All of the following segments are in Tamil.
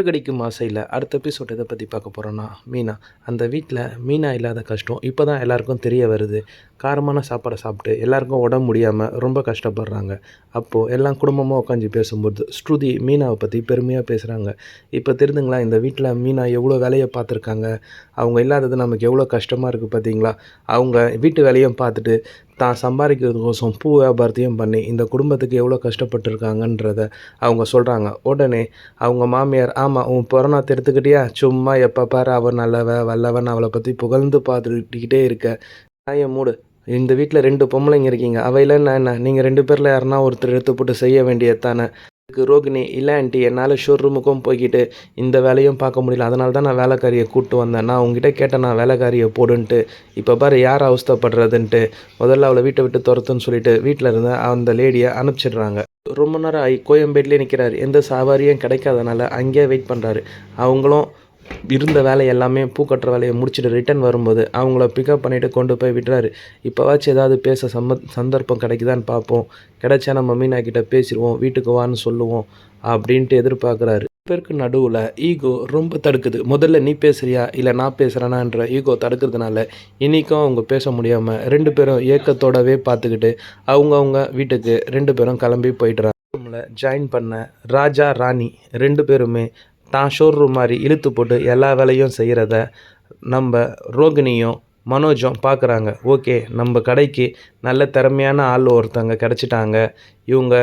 கிடைக்கும் ஆசையில் அடுத்த எபிசோட் எதை பற்றி பார்க்க போகிறோன்னா மீனா. அந்த வீட்டில் மீனா இல்லாத கஷ்டம் இப்போ தான் எல்லாருக்கும் தெரிய வருது. காரமான சாப்பாடை சாப்பிட்டு எல்லாருக்கும் உடம்பு முடியாமல் ரொம்ப கஷ்டப்படுறாங்க. அப்போது எல்லாம் குடும்பமாக உட்காந்து பேசும்போது ஸ்ருதி மீனாவை பற்றி பெருமையாக பேசுகிறாங்க. இப்போ தெரிஞ்சுங்களா, இந்த வீட்டில் மீனா எவ்வளோ வேலையை பார்த்துருக்காங்க. அவங்க இல்லாதது நமக்கு எவ்வளோ கஷ்டமாக இருக்குது பார்த்தீங்களா. அவங்க வீட்டு வேலையும் பார்த்துட்டு தான் சம்பாதிக்கிறதுக்கோசம் பூ வியாபாரத்தையும் பண்ணி இந்த குடும்பத்துக்கு எவ்வளோ கஷ்டப்பட்டுருக்காங்கன்றத அவங்க சொல்கிறாங்க. உடனே அவங்க மாமியார், ஆமாம் உன் பிறநாத்தை எடுத்துக்கிட்டியா, சும்மா எப்போ பாரு அவன் நல்லவ வல்லவன் அவளை பற்றி புகழ்ந்து பார்த்துக்கிட்டே இருக்க, நாயை மூடு. இந்த வீட்டில் 2 பொம்பளைங்க இருக்கீங்க, அவையிலன்னா என்ன, நீங்கள் 2 பேரில் யாருன்னா ஒருத்தர் எடுத்து போட்டு செய்ய வேண்டியது தானே. இதுக்கு ரோகிணி, இல்லை ஆண்டி என்னால் ஷோரூமுக்கும் போய்கிட்டு இந்த வேலையும் பார்க்க முடியல, அதனால தான் நான் வேலைக்காரியை கூப்பிட்டு வந்தேன். நான் உங்ககிட்ட கேட்டேன் நான் வேலைக்காரியை போடுன்ட்டு, இப்போ பாரு யார் அவஸ்தைப்படுறதுன்ட்டு. முதல்ல அவளை வீட்டை விட்டு துரத்துன்னு சொல்லிட்டு வீட்டில் இருந்த அந்த லேடியை அனுப்பிச்சிடுறாங்க. ரொம்ப நேரம் ஆகி கோயம்பேட்லேயே நிற்கிறாரு. எந்த சவாரியும் கிடைக்காதனால அங்கேயே வெயிட் பண்ணுறாரு. அவங்களும் இருந்த வேலை எல்லாமே பூ கட்டுற வேலையை முடிச்சுட்டு ரிட்டன் வரும்போது அவங்கள பிக்கப் பண்ணிவிட்டு கொண்டு போய் விடுறாரு. இப்போவாச்சும் ஏதாவது பேச சந்தர்ப்பம் கிடைக்குதான்னு பார்ப்போம், கிடைச்சா நம்ம மீனா கிட்ட பேசிடுவோம், வீட்டுக்கு வான்னு சொல்லுவோம் அப்படின்ட்டு எதிர்பார்க்குறாரு. பேருக்கு நடுவில் ஈகோ ரொம்ப தடுக்குது. முதல்ல நீ பேசுறியா இல்லை நான் பேசுகிறேனான்ற ஈகோ தடுக்கிறதுனால இன்றைக்கும் அவங்க பேச முடியாமல் 2 பேரும் ஏக்கத்தோடவே பார்த்துக்கிட்டு அவங்கவுங்க வீட்டுக்கு 2 பேரும் கிளம்பி போய்ட்டுறாங்க. ரூமில் ஜாயின் பண்ண ராஜா ராணி 2 பேருமே தான் ஷோரூம் மாதிரி இழுத்து போட்டு எல்லா வேலையும் செய்கிறத நம்ம ரோகிணியும் மனோஜும் பார்க்குறாங்க. ஓகே, நம்ம கடைக்கு நல்ல திறமையான ஆள் ஒருத்தங்க கிடச்சிட்டாங்க, இவங்க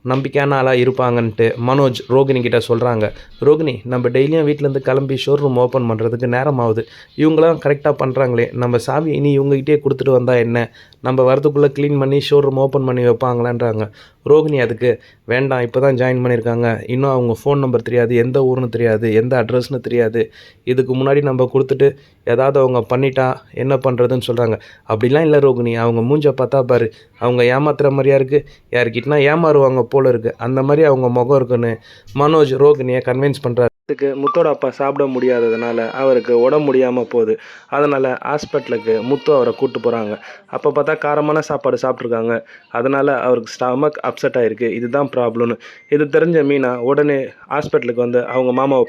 நம்பிக்கையான ஆளாக இருப்பாங்கன்ட்டு மனோஜ் ரோகிணி கிட்ட சொல்கிறாங்க. ரோகிணி, நம்ம டெய்லியும் வீட்டிலேருந்து கிளம்பி ஷோரூம் ஓப்பன் பண்ணுறதுக்கு நேரம் ஆகுது, இவங்களாம் கரெக்டாக பண்ணுறாங்களே, நம்ம சாவி இனி இவங்ககிட்டே கொடுத்துட்டு வந்தால் என்ன, நம்ம வரதுக்குள்ளே க்ளீன் பண்ணி ஷோரூம் ஓப்பன் பண்ணி வைப்பாங்களான்றாங்க. ரோகிணி அதுக்கு வேண்டாம், இப்போ தான் ஜாயின் பண்ணியிருக்காங்க, இன்னும் அவங்க ஃபோன் நம்பர் தெரியாது, எந்த ஊர்னு தெரியாது, எந்த அட்ரஸ்னு தெரியாது, இதுக்கு முன்னாடி நம்ம கொடுத்துட்டு ஏதாவது அவங்க பண்ணிட்டா என்ன பண்ணுறதுன்னு சொல்கிறாங்க. அப்படிலாம் இல்லை ரோகிணி, அவங்க மூஞ்ச பார்த்தா பாரு, அவங்க ஏமாத்துகிற மாதிரியா இருக்குது, யாருக்கிட்டனா ஏமாறுவாங்க போல இருக்குது, அந்த மாதிரி அவங்க முகம் இருக்குன்னு மனோஜ் ரோகிணியை கன்வின்ஸ் பண்ணுறாரு. இதுக்கு முத்தோட அப்பா சாப்பிட முடியாததுனால அவருக்கு உடம்பு முடியாமல் போகுது. அதனால் ஹாஸ்பிட்டலுக்கு முத்து அவரை கூப்பிட்டு போகிறாங்க. அப்போ பார்த்தா காரமான சாப்பாடு சாப்பிட்ருக்காங்க, அதனால் அவருக்கு ஸ்டமக் அப்செட் ஆகிருக்கு, இதுதான் ப்ராப்ளம்னு. இது தெரிஞ்ச மீனா உடனே ஹாஸ்பிட்டலுக்கு வந்து அவங்க மாமாவை